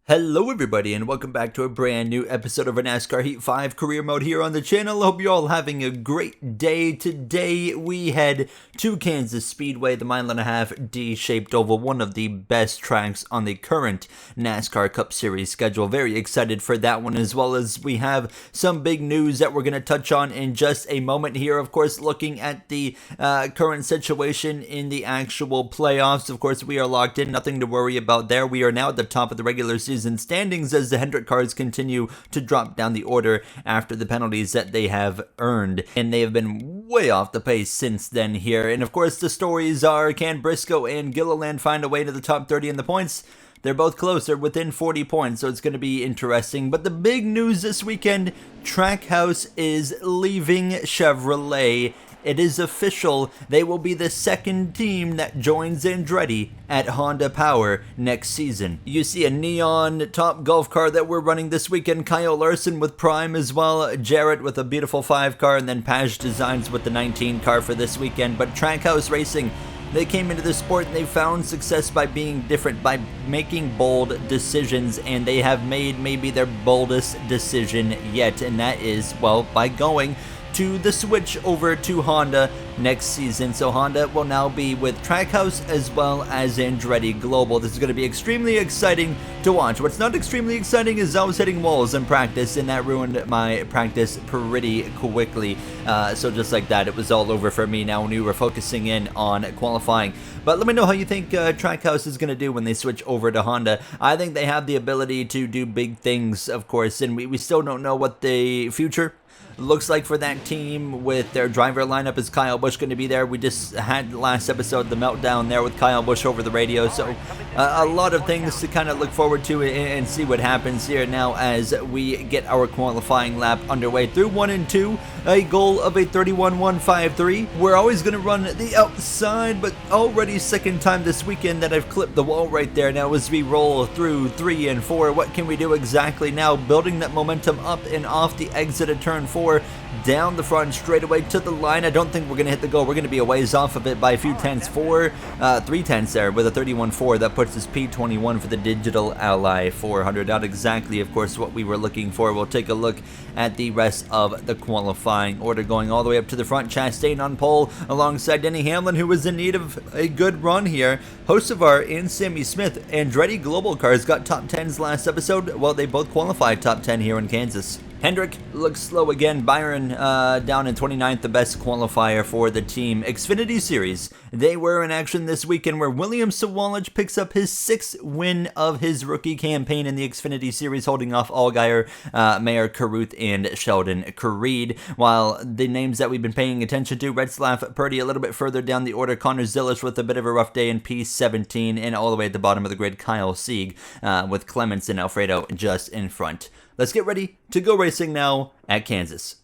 Hello everybody and welcome back to a brand new episode of our NASCAR Heat 5 career mode here on the channel. Hope you're all having a great day. Today we head to Kansas Speedway, the 1.5-mile D-shaped oval, one of the best tracks on the current NASCAR Cup Series schedule. Very excited for that one, as well as we have some big news that we're going to touch on in just a moment here. Of course, looking at the current situation in the actual playoffs. Of course, we are locked in, nothing to worry about there. We are now at the top of the regular season standings as the Hendrick cars continue to drop down the order after the penalties that they have earned, and they have been way off the pace since then here. And of course the stories are, can Briscoe and Gilliland find a way to the top 30 in the points? They're both close, they're within 40 points, so it's going to be interesting. But the big news this weekend, Trackhouse is leaving Chevrolet. It is official, they will be the second team that joins Andretti at Honda Power next season. You see a neon top golf car that we're running this weekend, Kyle Larson with Prime as well, Jarrett with a beautiful 5 car, and then Paj Designs with the 19 car for this weekend. But Trackhouse Racing, they came into the sport and they found success by being different, by making bold decisions, and they have made maybe their boldest decision yet, and that is, well, by going to the switch over to Honda next season. So Honda will now be with Trackhouse as well as Andretti Global. This is going to be extremely exciting to watch. What's not extremely exciting is I was hitting walls in practice, and that ruined my practice pretty quickly. So just like that, it was all over for me now when we were focusing in on qualifying. But let me know how you think Trackhouse is going to do when they switch over to Honda. I think they have the ability to do big things, of course, and we still don't know what the future looks like for that team with their driver lineup. Is Kyle Busch going to be there? We just had last episode the meltdown there with Kyle Busch over the radio, so a lot of things to kind of look forward to and see what happens here now as we get our qualifying lap underway through 1 and 2. A goal of a 31.153. We're always going to run the outside, but already second time this weekend that I've clipped the wall right there. Now as we roll through 3 and 4, what can we do exactly now? Building that momentum up and off the exit of turn 4, down the front straightaway to the line. I don't think we're going to hit the goal. We're going to be a ways off of it by a few tenths. 3 tenths there with a 31.4. That puts us P21 for the Digital Ally 400. Not exactly, of course, what we were looking for. We'll take a look at the rest of the qualifying order, going all the way up to the front. Chastain on pole alongside Denny Hamlin, who was in need of a good run here. Hocevar and Sammy Smith. Andretti Global cars got top 10s last episode. Well, they both qualified top 10 here in Kansas. Hendrick looks slow again. Byron down in 29th, the best qualifier for the team. Xfinity Series, they were in action this weekend where William Sawalich picks up his 6th win of his rookie campaign in the Xfinity Series, holding off Allgaier, Mayer Carruth, and Sheldon Creed. While the names that we've been paying attention to, Retzlaff, Purdy a little bit further down the order, Connor Zilish with a bit of a rough day in P17, and all the way at the bottom of the grid, Kyle Sieg with Clements and Alfredo just in front. Let's get ready to go racing now at Kansas.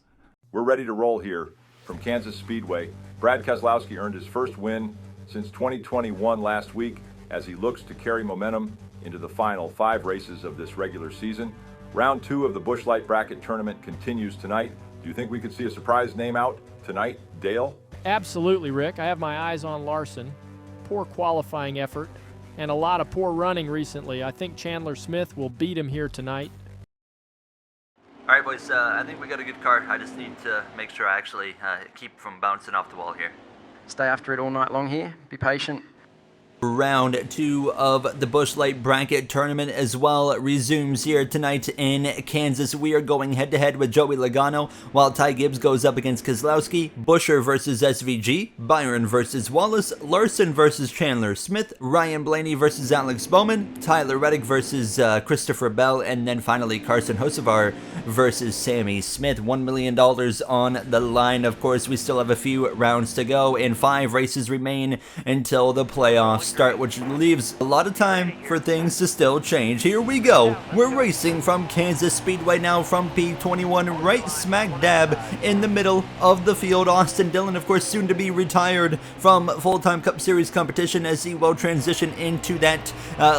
We're ready to roll here from Kansas Speedway. Brad Keselowski earned his first win since 2021 last week as he looks to carry momentum into the final 5 races of this regular season. Round 2 of the Busch Light Bracket Tournament continues tonight. Do you think we could see a surprise name out tonight, Dale? Absolutely, Rick. I have my eyes on Larson. Poor qualifying effort and a lot of poor running recently. I think Chandler Smith will beat him here tonight. All right, boys, I think we got a good car. I just need to make sure I actually keep from bouncing off the wall here. Stay after it all night long here. Be patient. Round 2 of the Busch Light Bracket Tournament as well resumes here tonight in Kansas. We are going head-to-head with Joey Logano, while Ty Gibbs goes up against Keselowski, Buescher versus SVG, Byron versus Wallace, Larson versus Chandler Smith, Ryan Blaney versus Alex Bowman, Tyler Reddick versus Christopher Bell, and then finally Carson Hocevar versus Sammy Smith. $1 million on the line. Of course, we still have a few rounds to go, and 5 races remain until the playoffs start, which leaves a lot of time for things to still change. Here we go. We're racing from Kansas Speedway now from P21, right smack dab in the middle of the field. Austin Dillon, of course, soon to be retired from full-time Cup Series competition as he will transition into that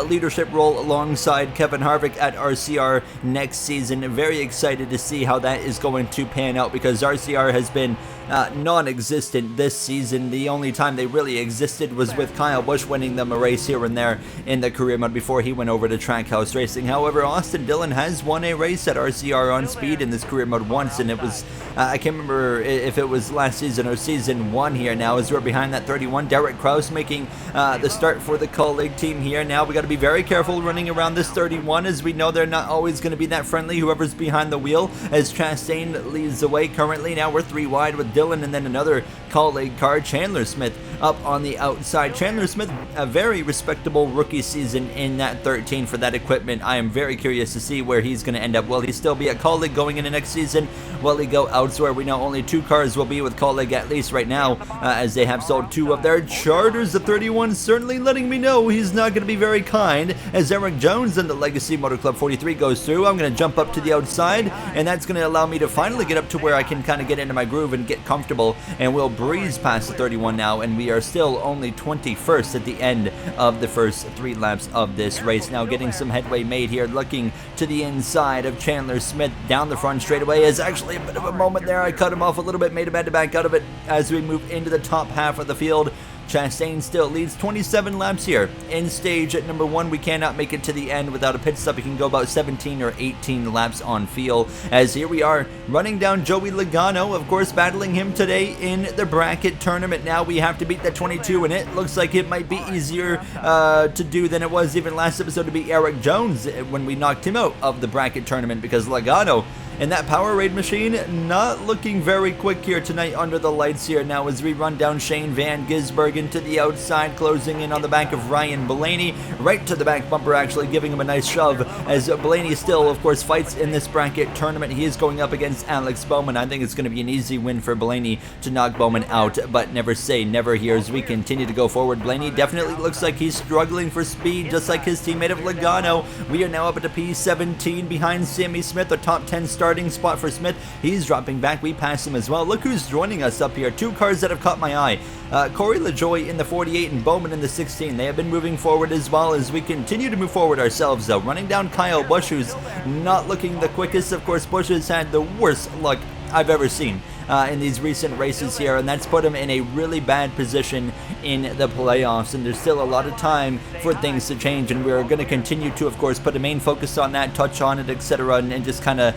leadership role alongside Kevin Harvick at RCR next season. Very excited to see how that is going to pan out because RCR has been non-existent this season. The only time they really existed was with Kyle Busch winning them a race here and there in the career mode before he went over to Trackhouse Racing. However, Austin Dillon has won a race at RCR on speed in this career mode once, and it was, I can't remember if it was last season or season 1 here now, as we're behind that 31. Derek Kraus making the start for the colleague team here. Now we got to be very careful running around this 31, as we know they're not always going to be that friendly, whoever's behind the wheel, as Chastain leads the way currently. Now we're 3 wide with Dillon and then another colleague car, Chandler Smith, up on the outside. Chandler Smith, a very respectable rookie season in that 13 for that equipment. I am very curious to see where he's going to end up. Will he still be a colleague going into next season? Will he go elsewhere? We know only 2 cars will be with colleague at least right now, as they have sold 2 of their charters. The 31 certainly letting me know he's not going to be very kind, as Eric Jones in the Legacy Motor Club 43 goes through. I'm going to jump up to the outside, and that's going to allow me to finally get up to where I can kind of get into my groove and get comfortable, and we'll breeze past the 31 now, and we are still only 21st at the end of the first 3 laps of this race. Now getting some headway made here, looking to the inside of Chandler Smith down the front straightaway. Is actually a bit of a moment there. I cut him off a little bit, made him had to back out of it as we move into the top half of the field. Chastain still leads 27 laps here in stage at number 1. We cannot make it to the end without a pit stop. We can go about 17 or 18 laps on feel, as here we are running down Joey Logano, of course, battling him today in the bracket tournament. Now we have to beat that 22, and it looks like it might be easier to do than it was even last episode to beat Eric Jones when we knocked him out of the bracket tournament, because Logano and that Powerade machine not looking very quick here tonight under the lights here. Now as we run down Shane Van Gisbergen to the outside, closing in on the back of Ryan Blaney, right to the back bumper, actually giving him a nice shove, as Blaney still, of course, fights in this bracket tournament. He is going up against Alex Bowman. I think it's going to be an easy win for Blaney to knock Bowman out, but never say never here as we continue to go forward. Blaney definitely looks like he's struggling for speed, just like his teammate of Logano. We are now up at a P17 behind Sammy Smith, a top 10 starting spot for Smith. He's dropping back. We pass him as well. Look who's joining us up here. 2 cars that have caught my eye. Corey LaJoie in the 48 and Bowman in the 16. They have been moving forward as well, as we continue to move forward ourselves, though. Running down Kyle Busch, who's not looking the quickest. Of course, Busch has had the worst luck I've ever seen in these recent races here, and that's put him in a really bad position in the playoffs, and there's still a lot of time for things to change, and we're going to continue to, of course, put a main focus on that, touch on it, etc., and just kind of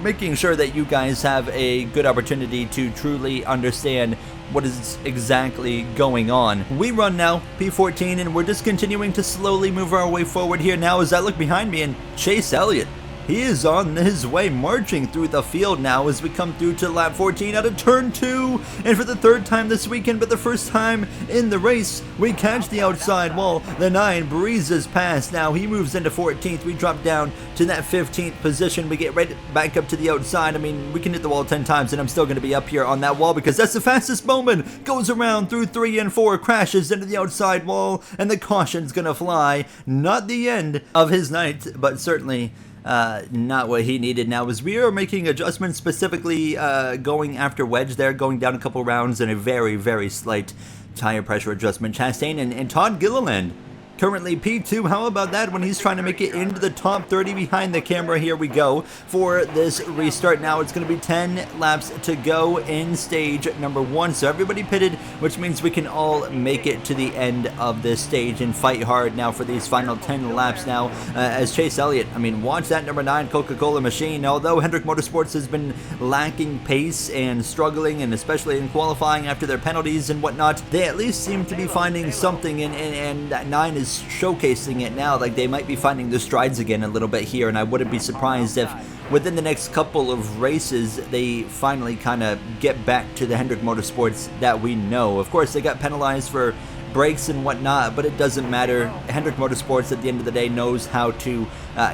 making sure that you guys have a good opportunity to truly understand what is exactly going on. We run now P14, and we're just continuing to slowly move our way forward here now as I look behind me, and Chase Elliott, he is on his way, marching through the field now as we come through to lap 14 out of turn 2. And for the 3rd time this weekend, but the first time in the race, we catch the outside wall. The 9 breezes past. Now he moves into 14th. We drop down to that 15th position. We get right back up to the outside. I mean, we can hit the wall 10 times and I'm still going to be up here on that wall, because that's the fastest Bowman. Goes around through 3 and 4, crashes into the outside wall, and the caution's going to fly. Not the end of his night, but certainly not what he needed. Now as we are making adjustments, specifically going after wedge there, going down a couple rounds, and a very, very slight tire pressure adjustment. Chastain and Todd Gilliland currently P2. How about that when he's trying to make it into the top 30 behind the camera? Here we go for this restart. Now it's going to be 10 laps to go in stage number 1. So everybody pitted, which means we can all make it to the end of this stage and fight hard now for these final 10 laps now. As Chase Elliott, I mean, watch that number 9 Coca-Cola machine. Although Hendrick Motorsports has been lacking pace and struggling, and especially in qualifying after their penalties and whatnot, they at least seem to be finding something, and that 9 is showcasing it now. Like, they might be finding the strides again a little bit here, and I wouldn't be surprised if within the next couple of races they finally kind of get back to the Hendrick Motorsports that we know. Of course, they got penalized for brakes and whatnot, but it doesn't matter. Hendrick Motorsports at the end of the day knows how to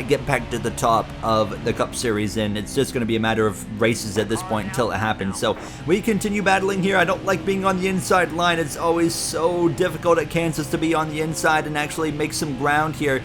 get back to the top of the Cup Series, and it's just going to be a matter of races at this point until it happens. So we continue battling here. I don't like being on the inside line. It's always so difficult at Kansas to be on the inside and actually make some ground here.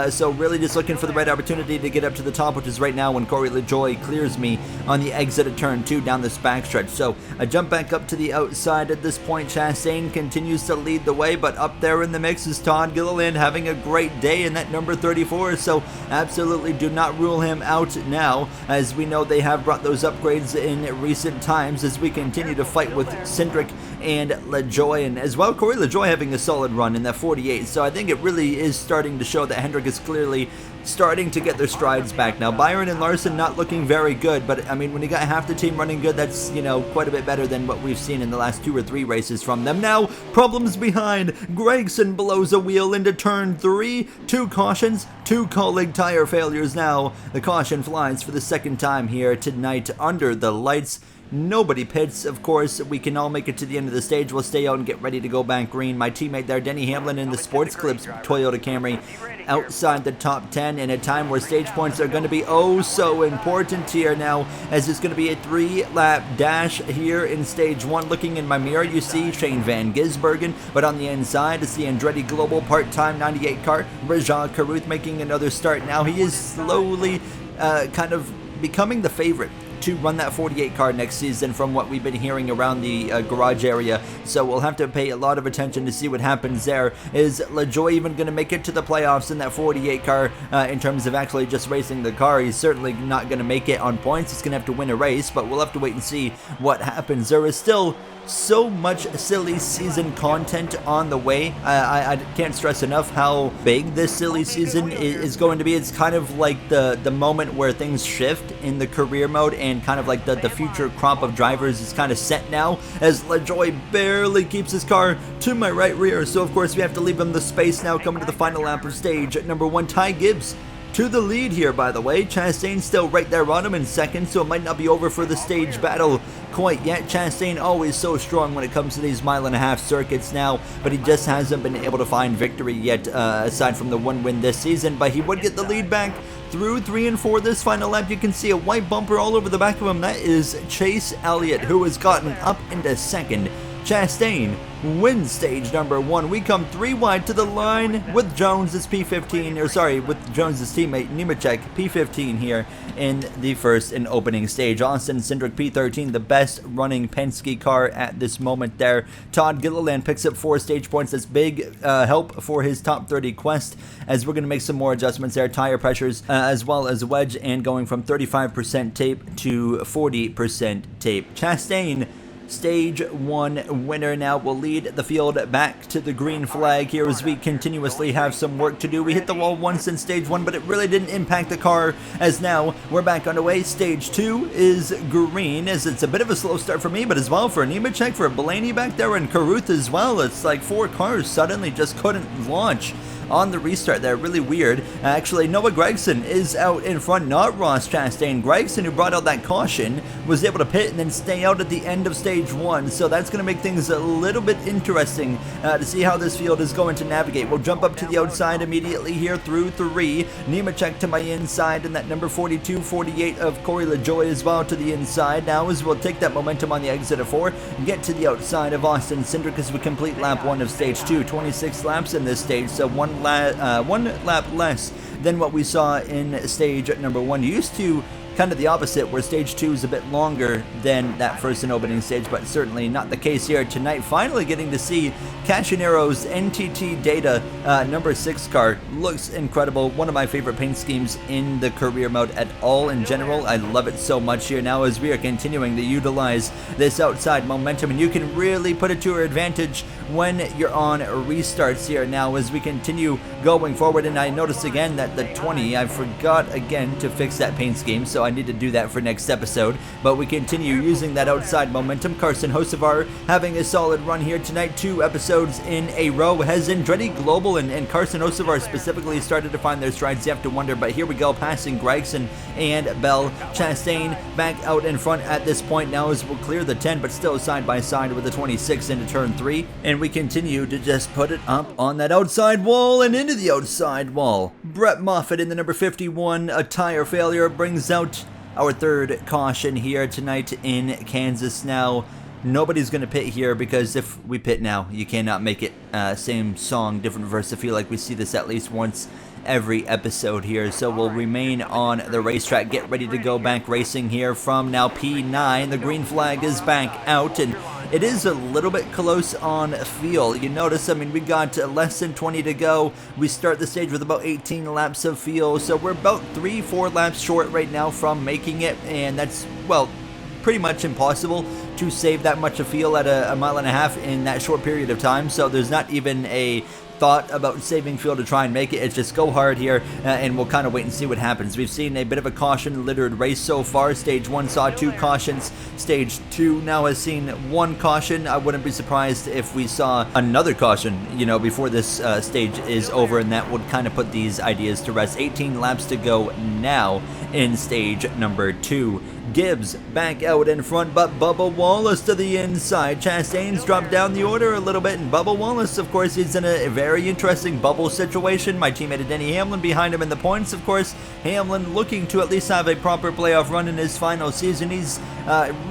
So really just looking for the right opportunity to get up to the top, which is right now when Corey LaJoie clears me on the exit of turn 2 down this backstretch. So I jump back up to the outside at this point. Chastain continues to lead the way. way, but up there in the mix is Todd Gilliland having a great day in that number 34, so absolutely do not rule him out now, as we know they have brought those upgrades in recent times as we continue to fight with Cindric and LaJoy, and as well Corey LaJoy having a solid run in that 48, so I think it really is starting to show that Hendrick is clearly starting to get their strides back now. Byron and Larson not looking very good, but I mean, when you got half the team running good, that's, you know, quite a bit better than what we've seen in the last 2 or 3 races from them. Now, problems behind. Gregson blows a wheel into turn 3, 2 cautions, 2 colleague tire failures now. The caution flies for the second time here tonight under the lights. Nobody pits, of course. We can all make it to the end of the stage. We'll stay out and get ready to go back green. My teammate there, Denny Hamlin in the Sports Clips Toyota Camry, outside the top 10 in a time where stage points are going to be oh so important here now, as it's going to be a 3-lap dash here in stage 1. Looking in my mirror, you see Shane Van Gisbergen, but on the inside is the Andretti Global part-time 98 car, Rajah Caruth making another start now. He is slowly kind of becoming the favorite to run that 48 car next season from what we've been hearing around the garage area, so we'll have to pay a lot of attention to see what happens there. Is LaJoy even going to make it to the playoffs in that 48 car in terms of actually just racing the car? He's certainly not going to make it on points. He's going to have to win a race, but we'll have to wait and see what happens. There is still so much silly season content on the way. I can't stress enough how big this silly season is going to be. It's kind of like the moment where things shift in the career mode, and kind of like the future crop of drivers is kind of set now, as LaJoy barely keeps his car to my right rear, so of course we have to leave him the space now coming to the final lap of stage number 1. Ty Gibbs to the lead here, by the way. Chastain still right there on him in second, so it might not be over for the stage battle quite yet. Chastain always so strong when it comes to these mile-and-a-half circuits now, but he just hasn't been able to find victory yet, aside from the 1 win this season, but he would get the lead back through 3 and 4 this final lap. You can see a white bumper all over the back of him. That is Chase Elliott, who has gotten up into second. Chastain wins stage number 1. We come 3 wide to the line with Jones's P15, or sorry, with Jones's teammate Nemechek P15 here in the first and opening stage. Austin Cindric P13, the best running Penske car at this moment there. Todd Gilliland picks up 4 stage points. That's big help for his top 30 quest, as we're going to make some more adjustments there. Tire pressures as well as wedge, and going from 35% tape to 40% tape. Chastain, Stage 1 winner now, will lead the field back to the green flag here as we continuously have some work to do. We hit the wall once in Stage 1, but it really didn't impact the car, as now we're back underway. Stage 2 is green, as it's a bit of a slow start for me, but as well for Nemechek, for Blaney back there, and Caruth as well. It's like 4 cars suddenly just couldn't launch on the restart there. Really weird. Actually, Noah Gragson is out in front, not Ross Chastain. Gragson, who brought out that caution, was able to pit and then stay out at the end of stage 1, so that's going to make things a little bit interesting to see how this field is going to navigate. We'll jump up to the outside immediately here through 3. Nemechek to my inside, and that number 42, 48 of Corey LaJoy as well to the inside. Now as we'll take that momentum on the exit of 4, get to the outside of Austin Cindric as we complete lap 1 of stage 2. 26 laps in this stage, so one lap less than what we saw in stage number 1. Used to kind of the opposite, where stage 2 is a bit longer than that first and opening stage, but certainly not the case here tonight. Finally getting to see Cachinero's NTT Data number 6 car. Looks incredible. One of my favorite paint schemes in the career mode at all in general. I love it so much here now as we are continuing to utilize this outside momentum, and you can really put it to your advantage when you're on restarts here now as we continue going forward. And I noticed again that the 20, I forgot again to fix that paint scheme, so I need to do that for next episode, but we continue using that outside momentum. Carson Hocevar having a solid run here tonight, 2 episodes in a row. Has Andretti Global and Carson Hocevar specifically started to find their strides? You have to wonder, but here we go, passing Gregson and Bell. Chastain back out in front at this point now as we'll clear the 10, but still side by side with the 26 into turn 3, and we continue to just put it up on that outside wall and into the outside wall. Brett Moffitt in the number 51, a tire failure brings out our 3rd caution here tonight in Kansas. Now, nobody's going to pit here, because if we pit now, you cannot make it same song, different verse. I feel like we see this at least once every episode here, so we'll remain on the racetrack. Get ready to go back racing here from now P9. The green flag is back out, and it is a little bit close on feel. You notice, I mean, we got less than 20 to go. We start the stage with about 18 laps of feel, so we're about 3-4 laps short right now from making it, and that's, well, pretty much impossible to save that much of feel at a mile and a half in that short period of time. So there's not even a thought about saving fuel to try and make it. It's just go hard here, and we'll kind of wait and see what happens. We've seen a bit of a caution littered race so far. Stage 1 saw 2 cautions. Stage 2 now has seen 1 caution. I wouldn't be surprised if we saw another caution, you know, before this stage is over, and that would kind of put these ideas to rest. 18 laps to go now in stage number 2. Gibbs back out in front, but Bubba Wallace to the inside. Chastain's dropped down the order a little bit, and Bubba Wallace, of course, is in a very interesting bubble situation. My teammate Denny Hamlin behind him in the points, of course. Hamlin looking to at least have a proper playoff run in his final season. He's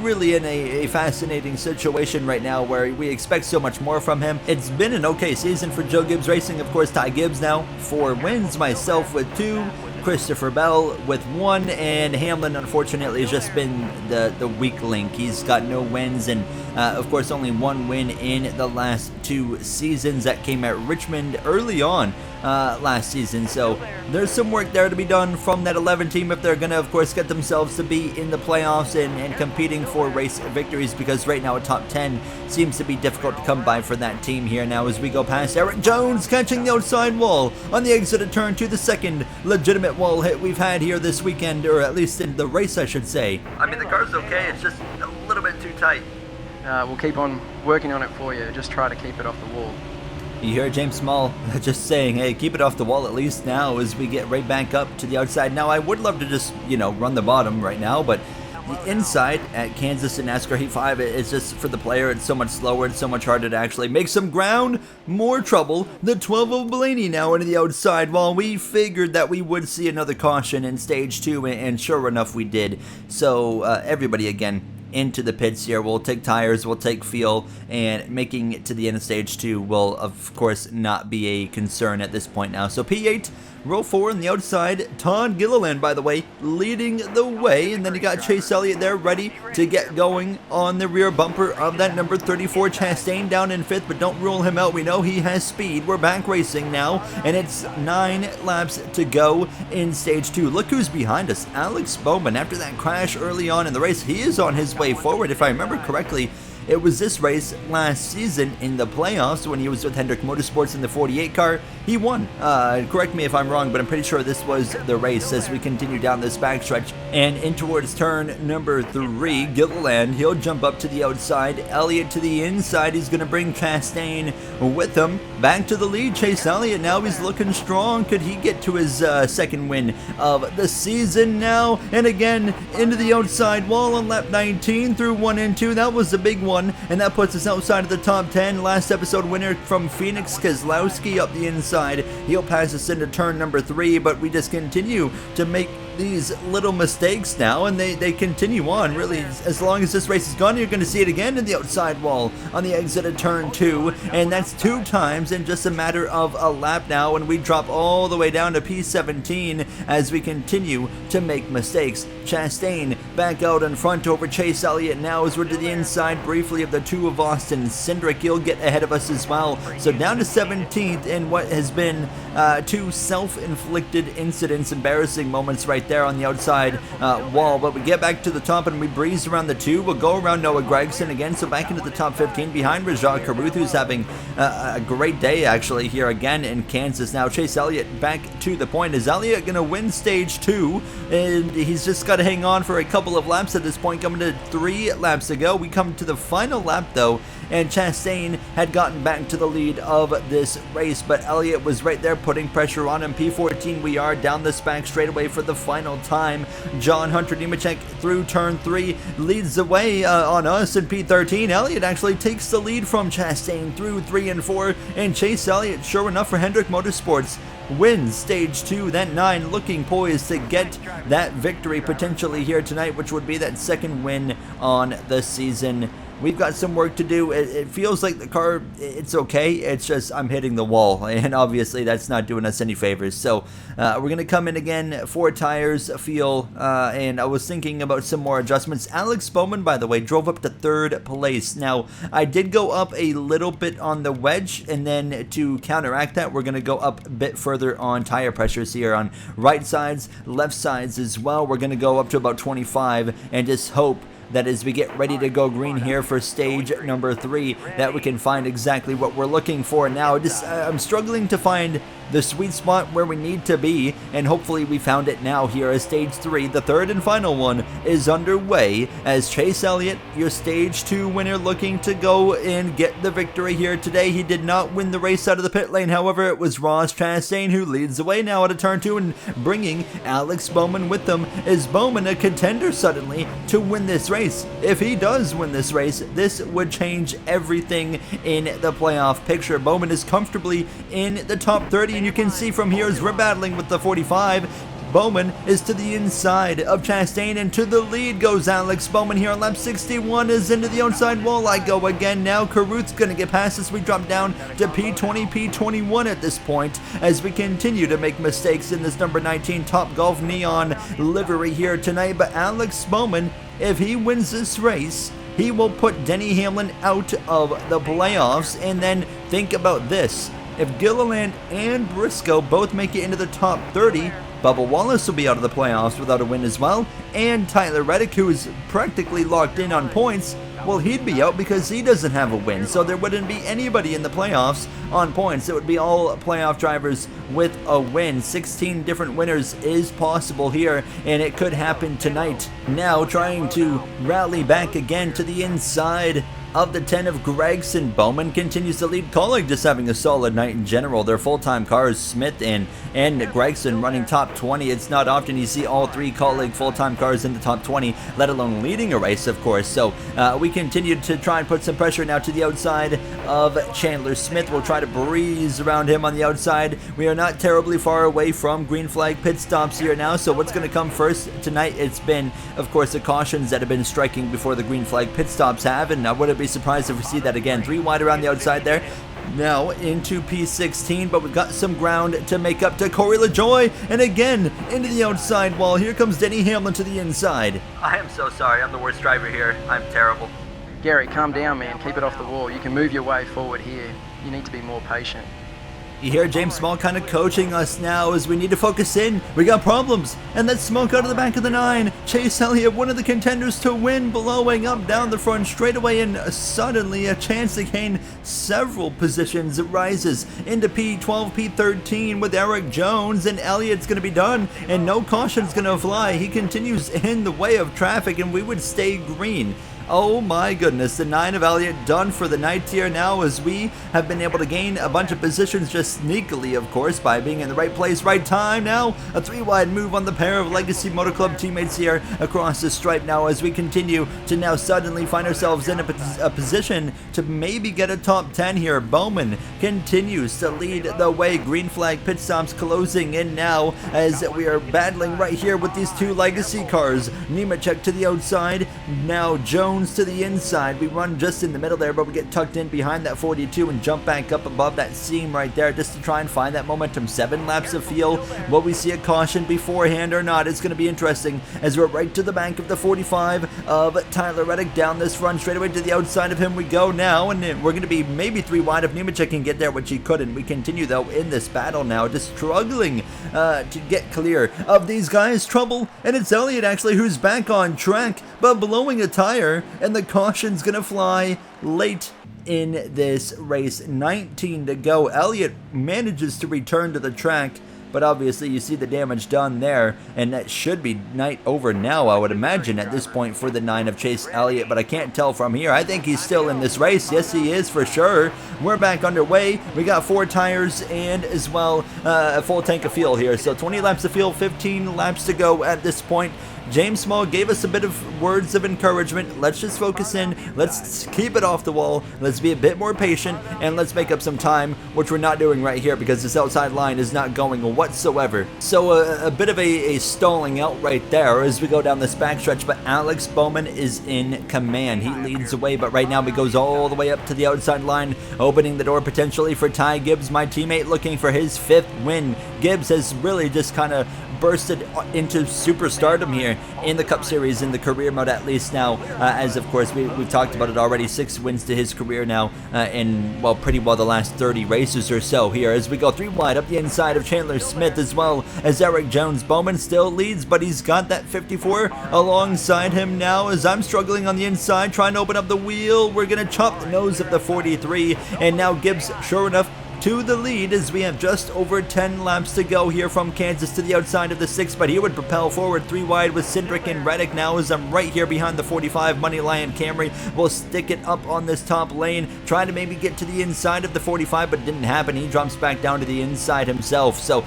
really in a fascinating situation right now where we expect so much more from him. It's been an okay season for Joe Gibbs Racing. Of course, Ty Gibbs now 4 wins, myself with 2. Christopher Bell with 1, and Hamlin unfortunately has just been the weak link. He's got no wins, and of course only 1 win in the last 2 seasons. That came at Richmond early on last season, so there's some work there to be done from that 11 team if they're going to, of course, get themselves to be in the playoffs and competing for race victories, because right now a top 10 seems to be difficult to come by for that team here. Now as we go past Eric Jones catching the outside wall on the exit of turn 2, the second legitimate wall hit we've had here this weekend, or at least in the race I should say. I mean, the car's okay, it's just a little bit too tight. We'll keep on working on it for you. Just try to keep it off the wall. You hear James Small just saying, hey, keep it off the wall at least now as we get right back up to the outside. Now, I would love to just, you know, run the bottom right now, but the inside at Kansas and NASCAR Heat 5, it's just, for the player, it's so much slower, it's so much harder to actually make some ground. More trouble. The 12 of Blaney now into the outside wall. We figured that we would see another caution in stage 2, and sure enough, we did. So, everybody again into the pits here. We'll take tires, we'll take fuel, and making it to the end of stage 2 will, of course, not be a concern at this point now. So P8, row 4 on the outside. Todd Gilliland, by the way, leading the way, and then you got Chase Elliott there ready to get going on the rear bumper of that number 34 Chastain down in 5th, but don't rule him out. We know he has speed. We're back racing now, and it's 9 laps to go in stage 2. Look who's behind us, Alex Bowman. After that crash early on in the race, he is on his way forward. If I remember correctly, it was this race last season in the playoffs when he was with Hendrick Motorsports in the 48 car. He won. Correct me if I'm wrong, but I'm pretty sure this was the race as we continue down this backstretch and in towards turn number 3. Gilliland, he'll jump up to the outside. Elliott to the inside. He's going to bring Chastain with him. Back to the lead. Chase Elliott now, he's looking strong. Could he get to his second win of the season now? And again, into the outside wall on lap 19 through 1 and 2. That was the big one, and that puts us outside of the top 10. Last episode winner from Phoenix, Keselowski up the inside. He'll pass us into turn number 3, but we just continue to make these little mistakes now, and they continue on. Really, as long as this race is gone, you're going to see it again in the outside wall on the exit of turn 2, and that's 2 times in just a matter of a lap now, and we drop all the way down to P17 as we continue to make mistakes. Chastain back out in front over Chase Elliott now as we're to the inside briefly of the 2 of Austin. Cindric, he'll get ahead of us as well, so down to 17th in what has been 2 self-inflicted incidents, embarrassing moments right there on the outside wall, but we get back to the top and we breeze around the 2. We'll go around Noah Gragson again, so back into the top 15 behind Rajah Caruth, who's having a great day actually here again in Kansas. Now Chase Elliott back to the point. Is Elliott going to win stage 2? And he's just got to hang on for a couple of laps at this point, coming to 3 laps to go. We come to the final lap though, and Chastain had gotten back to the lead of this race, but Elliott was right there putting pressure on him. P14 we are down this back straightaway for the final time. John Hunter Nemechek through turn 3 leads the way on us in P13. Elliott actually takes the lead from Chastain through 3 and 4, and Chase Elliott, sure enough for Hendrick Motorsports, wins stage 2. That 9 looking poised to get that victory potentially here tonight, which would be that second win on the season. we've got some work to do. It feels like the car, it's okay. It's just I'm hitting the wall, and obviously that's not doing us any favors. So we're going to come in again, 4 tires, feel, and I was thinking about some more adjustments. Alex Bowman, by the way, drove up to 3rd place. Now, I did go up a little bit on the wedge, and then to counteract that, we're going to go up a bit further on tire pressures here on right sides, left sides as well. We're going to go up to about 25 and just hope that as we get ready to go green here for stage number 3, that we can find exactly what we're looking for now. I'm struggling to find the sweet spot where we need to be, and hopefully we found it now here as stage 3. The 3rd and final one is underway as Chase Elliott, your stage 2 winner, looking to go and get the victory here today. He did not win the race out of the pit lane, however, it was Ross Chastain who leads the way now out of turn 2 and bringing Alex Bowman with them. Is Bowman a contender suddenly to win this race? If he does win this race, this would change everything in the playoff picture. Bowman is comfortably in the top 30, and you can see from here as we're battling with the 45, Bowman is to the inside of Chastain, and to the lead goes Alex Bowman here on lap 61, is into the outside wall. I go again now. Carruth's going to get past us. We drop down to P20, P21 at this point as we continue to make mistakes in this number 19 Topgolf neon livery here tonight. But Alex Bowman, if he wins this race, he will put Denny Hamlin out of the playoffs. And then think about this. If Gilliland and Briscoe both make it into the top 30, Bubba Wallace will be out of the playoffs without a win as well. And Tyler Reddick, who is practically locked in on points, well, he'd be out because he doesn't have a win. So there wouldn't be anybody in the playoffs on points. It would be all playoff drivers with a win. 16 different winners is possible here, and it could happen tonight. Now trying to rally back again to the inside of the 10 of Gregson. Bowman continues to lead. Colleague just having a solid night in general. Their full-time cars, Smith and Gregson, running top 20. It's not often you see all 3 Colleague full-time cars in the top 20, let alone leading a race, of course. So we continue to try and put some pressure now to the outside of Chandler Smith. We'll try to breeze around him on the outside. We are not terribly far away from green flag pit stops here now. So what's going to come first tonight? It's been, of course, the cautions that have been striking before the green flag pit stops have, and I wouldn't be surprised if we see that again. 3 wide around the outside there. Now into P16, but we've got some ground to make up to Corey LaJoie, and again into the outside wall. Here comes Denny Hamlin to the inside. I am so sorry. I'm the worst driver here. I'm terrible. Gary, calm down, man. Keep it off the wall. You can move your way forward here. You need to be more patient. You hear James Small kind of coaching us now as we need to focus in. We got problems. And that's smoke out of the back of the 9. Chase Elliott, one of the contenders to win, blowing up down the front straightaway, and suddenly a chance to gain several positions. It rises into P12, P13 with Eric Jones, and Elliott's going to be done, and no caution's going to fly. He continues in the way of traffic, and we would stay green. Oh my goodness, the 9 of Elliott done for the night here now, as we have been able to gain a bunch of positions just sneakily, of course, by being in the right place, right time. Now a 3-wide move on the pair of Legacy Motor Club teammates here across the stripe now, as we continue to now suddenly find ourselves in a position to maybe get a top 10 here. Bowman continues to lead the way. Green flag pit stops closing in now as we are battling right here with these 2 Legacy cars. Nemechek to the outside, now Jones to the inside. We run just in the middle there, but we get tucked in behind that 42 and jump back up above that seam right there just to try and find that momentum. 7 laps of feel. Will we see a caution beforehand or not? It's going to be interesting as we're right to the bank of the 45 of Tyler Reddick. Down this front straightaway to the outside of him we go now, and we're going to be maybe 3 wide if Nemechek can get there, which he couldn't. We continue though in this battle now, just struggling to get clear of these guys. Trouble, and it's Elliott actually who's back on track, but blowing a tire, and the caution's gonna fly late in this race. 19 to go. Elliott manages to return to the track, but obviously you see the damage done there, and that should be night over now, I would imagine, at this point for the 9 of Chase Elliott, but I can't tell from here. I think he's still in this race. Yes, he is for sure. We're back underway. We got 4 tires and as well a full tank of fuel here. So 20 laps of fuel, 15 laps to go at this point. James Small gave us a bit of words of encouragement. Let's just focus in. Let's keep it off the wall. Let's be a bit more patient, and let's make up some time, which we're not doing right here because this outside line is not going whatsoever. So a bit of a stalling out right there as we go down this backstretch, but Alex Bowman is in command. He leads the way, but right now he goes all the way up to the outside line, opening the door potentially for Ty Gibbs, my teammate, looking for his 5th win. Gibbs has really just kind of bursted into superstardom here in the Cup Series, in the career mode at least now, as of course we've talked about it already. 6 wins to his career now in, well, pretty well the last 30 races or so here as we go 3 wide up the inside of Chandler Smith, as well as Eric Jones. Bowman still leads, but he's got that 54 alongside him now as I'm struggling on the inside trying to open up the wheel. We're gonna chop the nose of the 43, and now Gibbs, sure enough, to the lead as we have just over 10 laps to go here from Kansas to the outside of the 6, but he would propel forward 3 wide with Cindric and Reddick now as I'm right here behind the 45. Money Lion Camry will stick it up on this top lane, trying to maybe get to the inside of the 45, but it didn't happen. He drops back down to the inside himself. So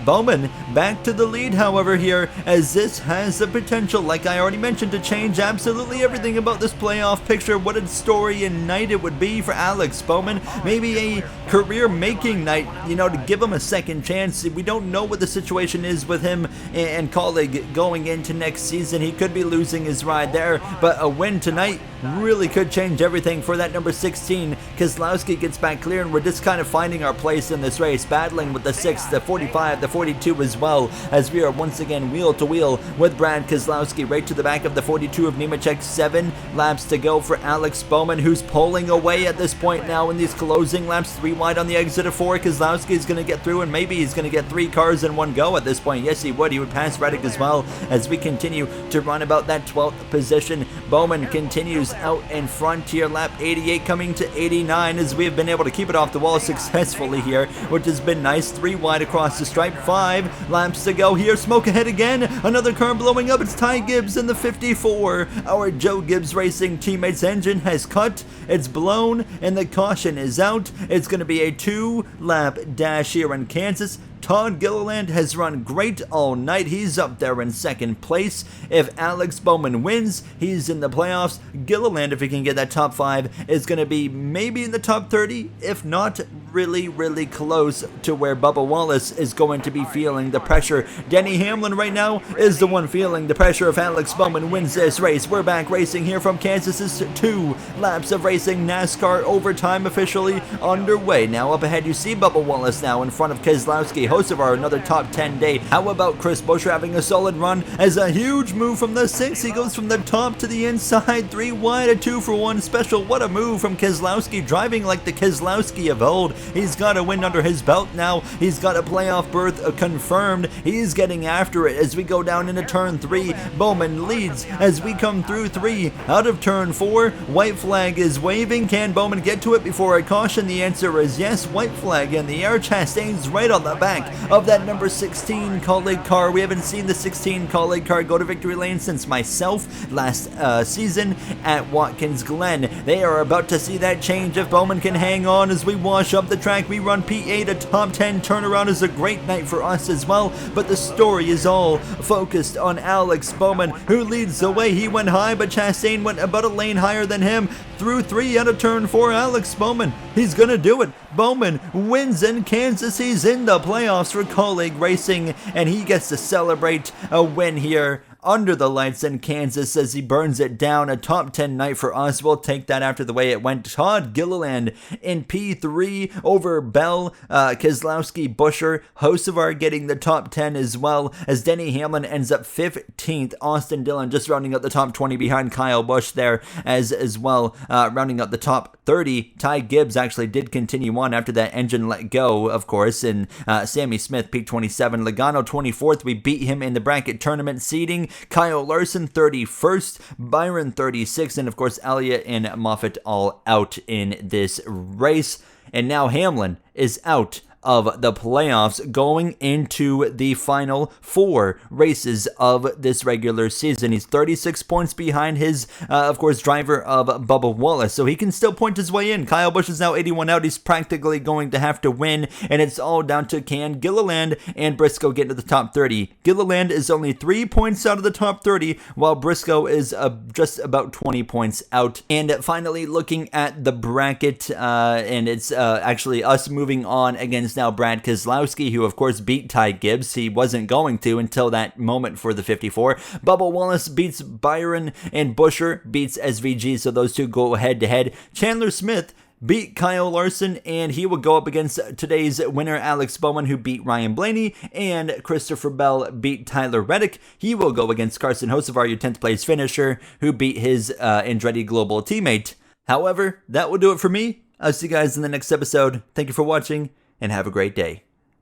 Bowman back to the lead, however, here, as this has the potential, like I already mentioned, to change absolutely everything about this playoff picture. What a story and night it would be for Alex Bowman. Maybe a career-making night, you know, to give him a second chance. We don't know what the situation is with him and colleague going into next season. He could be losing his ride there, but a win tonight really could change everything for that number 16. Keselowski gets back clear, and we're just kind of finding our place in this race, battling with the 6, the 45, the 42 as well, as we are once again wheel to wheel with Brad Keselowski right to the back of the 42 of Nemechek. 7 laps to go for Alex Bowman, who's pulling away at this point now in these closing laps. 3 wide on the exit of 4. Keselowski is going to get through, and maybe he's going to get 3 cars in one go at this point. Yes, he would. He would pass Reddick as well as we continue to run about that 12th position. Bowman continues out in front here, lap 88 coming to 89, as we have been able to keep it off the wall successfully here, which has been nice. 3 wide across the stripe. 5 laps to go here. Smoke ahead again. Another car blowing up. It's Ty Gibbs in the 54. Our Joe Gibbs Racing teammate's engine has cut. It's blown, and the caution is out. It's going to be a 2-lap dash here in Kansas. Todd Gilliland has run great all night. He's up there in 2nd place. If Alex Bowman wins, he's in the playoffs. Gilliland, if he can get that top 5, is going to be maybe in the top 30, if not really, really close to where Bubba Wallace is going to be feeling the pressure. Denny Hamlin right now is the one feeling the pressure if Alex Bowman wins this race. We're back racing here from Kansas's 2 laps of racing. NASCAR overtime officially underway. Now up ahead you see Bubba Wallace now in front of Keselowski, host of our another top 10 day. How about Chris Buescher having a solid run as a huge move from the 6? He goes from the top to the inside. 3 wide, a 2-for-1 special. What a move from Keselowski, driving like the Keselowski of old. He's got a win under his belt now. He's got a playoff berth confirmed. He's getting after it as we go down into turn 3. Bowman leads as we come through 3 out of turn 4. White flag is waving. Can Bowman get to it before a caution? The answer is yes. White flag in the air. Chastain's right on the back of that number 16 colleague car. We haven't seen the 16 colleague car go to victory lane since myself last season at Watkins Glen. They are about to see that change if Bowman can hang on as we wash up the track. We run P8. A top 10 turnaround is a great night for us as well, but the story is all focused on Alex Bowman, who leads the way. He went high, but Chastain went about a lane higher than him. Through 3 out of turn 4, Alex Bowman, he's gonna do it. Bowman wins in Kansas. He's in the playoffs for Colleague Racing, and he gets to celebrate a win here under the lights in Kansas as he burns it down. A top 10 night for us. We'll take that after the way it went. Todd Gilliland in P3 over Bell. Keselowski, Buescher, Hocevar getting the top 10 as well, as Denny Hamlin ends up 15th. Austin Dillon just rounding out the top 20 behind Kyle Busch there as well, rounding out the top 30. Ty Gibbs actually did continue on after that engine let go, of course, and Sammy Smith, P27. Logano 24th. We beat him in the bracket tournament seeding. Kyle Larson 31st, Byron 36th, and of course Elliott and Moffitt all out in this race. And now Hamlin is out of the playoffs going into the final 4 races of this regular season. He's 36 points behind his, of course, driver of Bubba Wallace, so he can still point his way in. Kyle Busch is now 81 out. He's practically going to have to win, and it's all down to can Gilliland and Briscoe get into the top 30. Gilliland is only 3 points out of the top 30, while Briscoe is just about 20 points out. And finally, looking at the bracket, and it's actually us moving on against name's now Brad Keselowski, who of course beat Ty Gibbs. He wasn't going to until that moment for the 54. Bubba Wallace beats Byron, and Buescher beats SVG, so those two go head-to-head. Chandler Smith beat Kyle Larson, and he will go up against today's winner, Alex Bowman, who beat Ryan Blaney, and Christopher Bell beat Tyler Reddick. He will go against Carson Hocevar, your 10th place finisher, who beat his Andretti Global teammate. However, that will do it for me. I'll see you guys in the next episode. Thank you for watching, and have a great day.